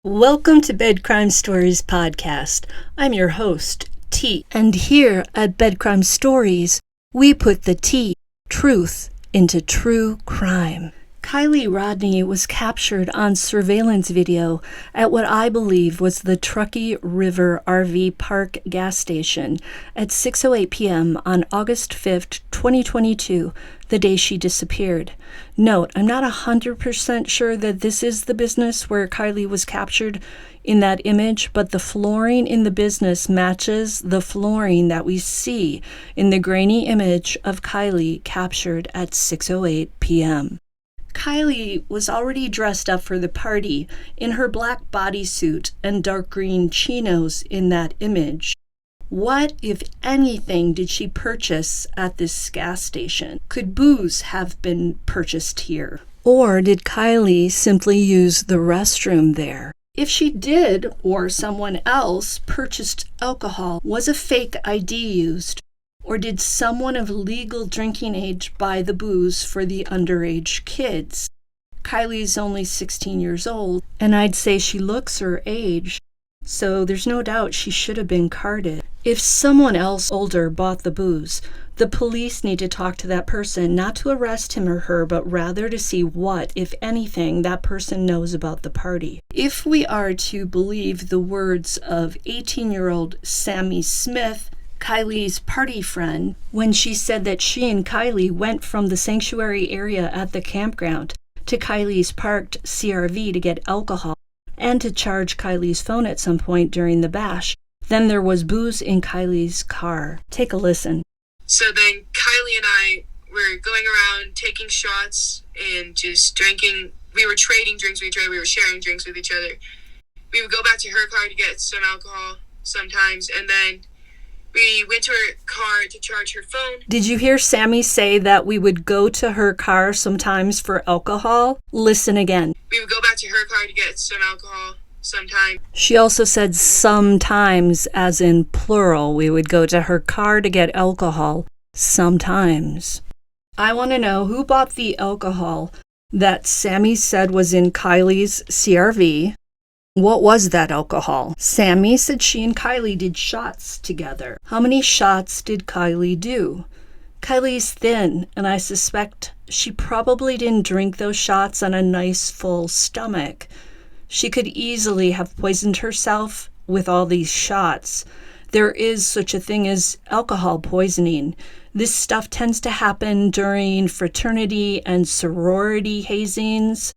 Welcome to Bed Crime Stories Podcast. I'm your host, T. And here at Bed Crime Stories, we put the T, truth, into true crime. Kiely Rodni was captured on surveillance video at what I believe was the Truckee River RV Park gas station at 6:08 p.m. on August 5th, 2022, the day she disappeared. Note, I'm not 100% sure that this is the business where Kiely was captured in that image, but the flooring in the business matches the flooring that we see in the grainy image of Kiely captured at 6:08 p.m. Kiely was already dressed up for the party in her black bodysuit and dark green chinos in that image. What, if anything, did she purchase at this gas station? Could booze have been purchased here? Or did Kiely simply use the restroom there? If she did, or someone else purchased alcohol, was a fake ID used? Or did someone of legal drinking age buy the booze for the underage kids? Kiely's only 16 years old, and I'd say she looks her age, so there's no doubt she should have been carded. If someone else older bought the booze, the police need to talk to that person, not to arrest him or her, but rather to see what, if anything, that person knows about the party. If we are to believe the words of 18-year-old Sammy Smith, Kiely's party friend, when she said that she and Kiely went from the sanctuary area at the campground to Kiely's parked CRV to get alcohol and to charge Kiely's phone at some point during the bash, then there was booze in Kiely's car. Take a listen. So then Kiely and I were going around taking shots and just drinking. We were trading drinks with each other. We were sharing drinks with each other. We would go back to her car to get some alcohol sometimes, and then we went to her car to charge her phone. Did you hear Sammy say that we would go to her car sometimes for alcohol? Listen again. We would go back to her car to get some alcohol sometimes. She also said sometimes, as in plural. We would go to her car to get alcohol sometimes. I want to know who bought the alcohol that Sammy said was in Kiely's CRV. What was that alcohol? Sammy said she and Kiely did shots together. How many shots did Kiely do? Kiely's thin, and I suspect she probably didn't drink those shots on a nice full stomach. She could easily have poisoned herself with all these shots. There is such a thing as alcohol poisoning. This stuff tends to happen during fraternity and sorority hazings.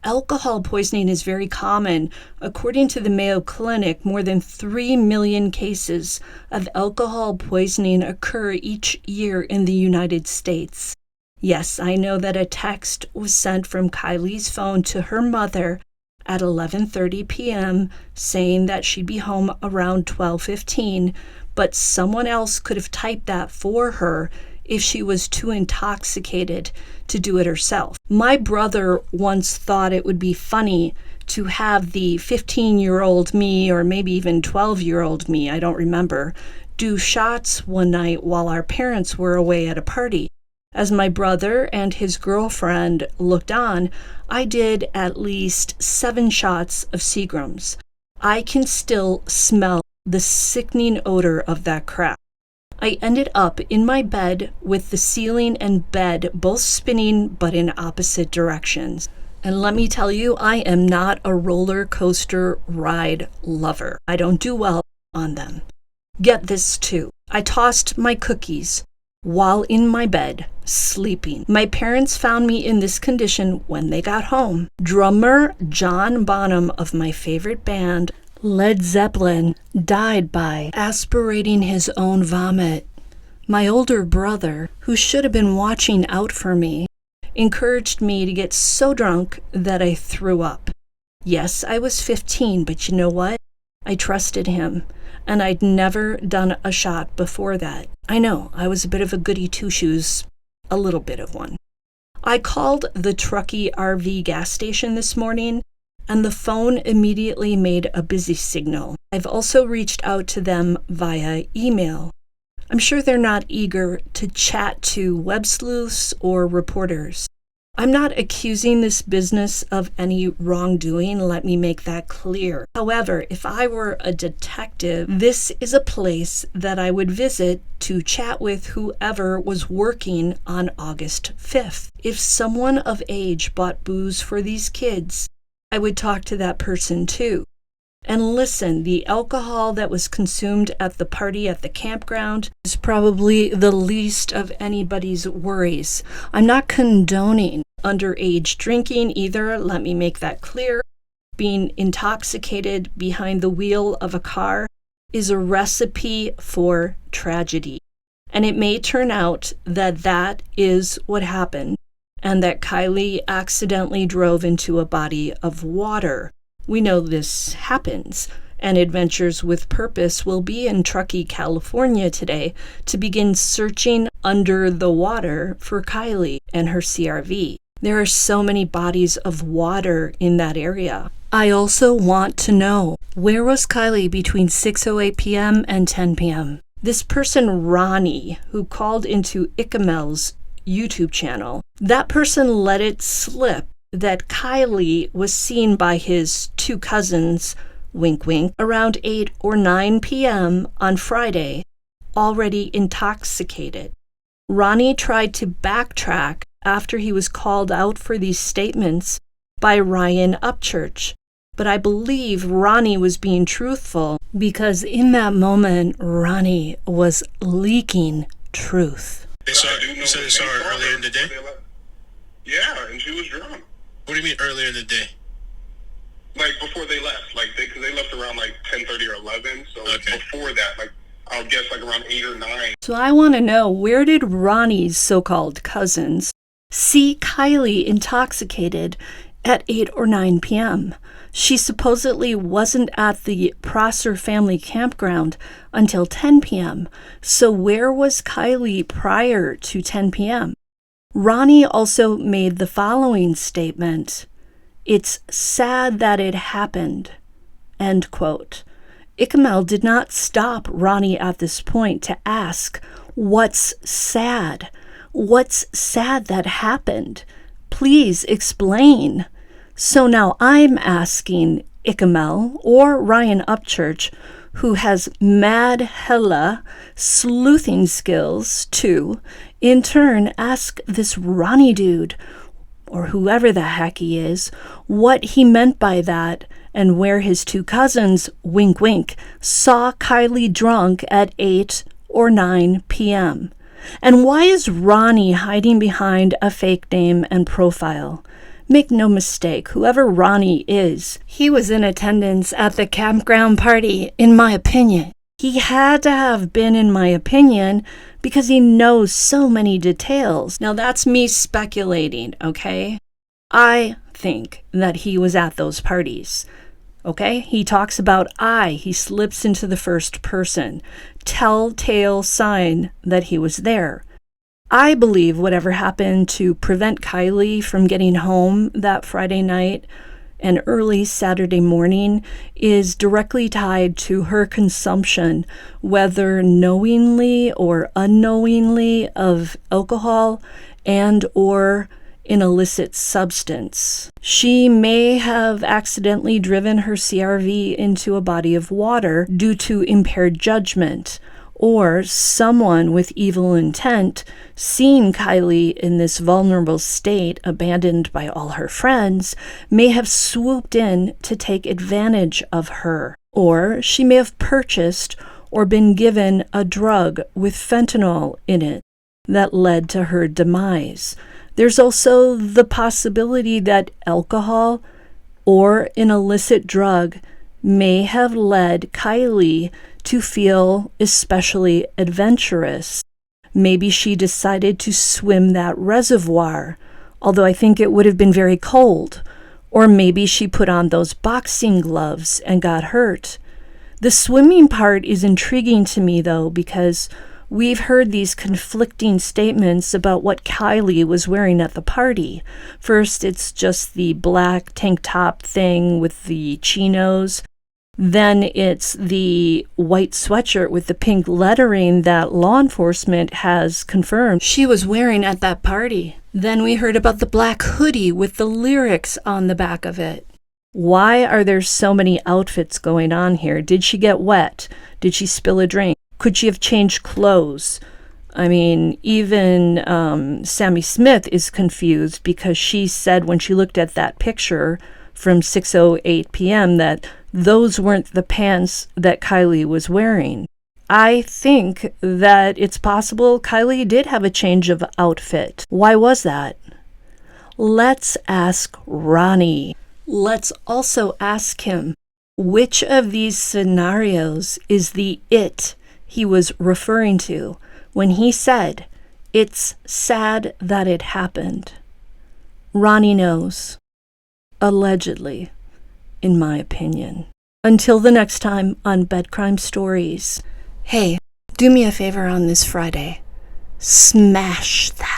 Alcohol poisoning is very common. According to the Mayo Clinic, more than 3 million cases of alcohol poisoning occur each year in the United States. Yes, I know that a text was sent from Kiely's phone to her mother at 11:30 p.m. saying that she'd be home around 12:15, but someone else could have typed that for her if she was too intoxicated to do it herself. My brother once thought it would be funny to have the 15-year-old me, or maybe even 12-year-old me, I don't remember, do shots one night while our parents were away at a party. As my brother and his girlfriend looked on, I did at least 7 shots of Seagram's. I can still smell the sickening odor of that crap. I ended up in my bed with the ceiling and bed both spinning but in opposite directions. And let me tell you, I am not a roller coaster ride lover. I don't do well on them. Get this too. I tossed my cookies while in my bed, sleeping. My parents found me in this condition when they got home. Drummer John Bonham of my favorite band, Led Zeppelin, died by aspirating his own vomit. My older brother, who should have been watching out for me, encouraged me to get so drunk that I threw up. Yes, I was 15, but you know what? I trusted him, and I'd never done a shot before that. I know, I was a bit of a goody two-shoes, a little bit of one. I called the Truckee RV gas station this morning, and the phone immediately made a busy signal. I've also reached out to them via email. I'm sure they're not eager to chat to web sleuths or reporters. I'm not accusing this business of any wrongdoing, let me make that clear. However, if I were a detective, this is a place that I would visit to chat with whoever was working on August 5th. If someone of age bought booze for these kids, I would talk to that person too. And listen, the alcohol that was consumed at the party at the campground is probably the least of anybody's worries. I'm not condoning underage drinking either, let me make that clear. Being intoxicated behind the wheel of a car is a recipe for tragedy. And it may turn out that that is what happened, and that Kiely accidentally drove into a body of water. We know this happens, and Adventures with Purpose will be in Truckee, California today to begin searching under the water for Kiely and her CRV. There are so many bodies of water in that area. I also want to know, where was Kiely between 6:08 p.m. and 10 p.m.? This person, Ronnie, who called into iCkEdMel's YouTube channel, that person let it slip that Kiely was seen by his two cousins, wink wink, around 8 or 9 p.m. on Friday, already intoxicated. Ronnie tried to backtrack after he was called out for these statements by Ryan Upchurch, but I believe Ronnie was being truthful because in that moment, Ronnie was leaking truth. You said they saw her earlier in the day? Yeah, and she was drunk. What do you mean earlier in the day? Like before they left, because they left around 10:30 or 11. So okay. Before that, I would guess around 8 or 9. So I want to know, where did Ronnie's so-called cousins see Kiely intoxicated at 8 or 9 p.m.? She supposedly wasn't at the Prosser family campground until 10 p.m. So where was Kiely prior to 10 p.m.? Ronnie also made the following statement: "It's sad that it happened." End quote. iCkEdMel did not stop Ronnie at this point to ask, what's sad? What's sad that happened? Please explain. So now I'm asking iCkEdMel or Ryan Upchurch, who has mad hella sleuthing skills to, in turn, ask this Ronnie dude, or whoever the heck he is, what he meant by that and where his two cousins, wink wink, saw Kiely drunk at 8 or 9 p.m. And why is Ronnie hiding behind a fake name and profile? Make no mistake, whoever Ronnie is, he was in attendance at the campground party, in my opinion. He had to have been, in my opinion, because he knows so many details. Now that's me speculating, okay? I think that he was at those parties, okay? He talks about he slips into the first person. Telltale sign that he was there. I believe whatever happened to prevent Kiely from getting home that Friday night and early Saturday morning is directly tied to her consumption, whether knowingly or unknowingly, of alcohol and or an illicit substance. She may have accidentally driven her CRV into a body of water due to impaired judgment, or someone with evil intent, seeing Kiely in this vulnerable state, abandoned by all her friends, may have swooped in to take advantage of her. Or she may have purchased or been given a drug with fentanyl in it that led to her demise. There's also the possibility that alcohol or an illicit drug may have led Kiely to feel especially adventurous. Maybe she decided to swim that reservoir, although I think it would have been very cold. Or maybe she put on those boxing gloves and got hurt. The swimming part is intriguing to me, though, because we've heard these conflicting statements about what Kiely was wearing at the party. First, it's just the black tank top thing with the chinos. Then it's the white sweatshirt with the pink lettering that law enforcement has confirmed she was wearing at that party. Then we heard about the black hoodie with the lyrics on the back of it. Why are there so many outfits going on here? Did she get wet? Did she spill a drink? Could she have changed clothes? I mean, even Sammy Smith is confused because she said when she looked at that picture from 6:08 p.m. that those weren't the pants that Kiely was wearing. I think that it's possible Kiely did have a change of outfit. Why was that? Let's ask Ronnie. Let's also ask him, which of these scenarios is the it he was referring to when he said, "It's sad that it happened"? Ronnie knows. Allegedly, in my opinion. Until the next time on Bed Crime Stories. Hey, do me a favor on this Friday. Smash that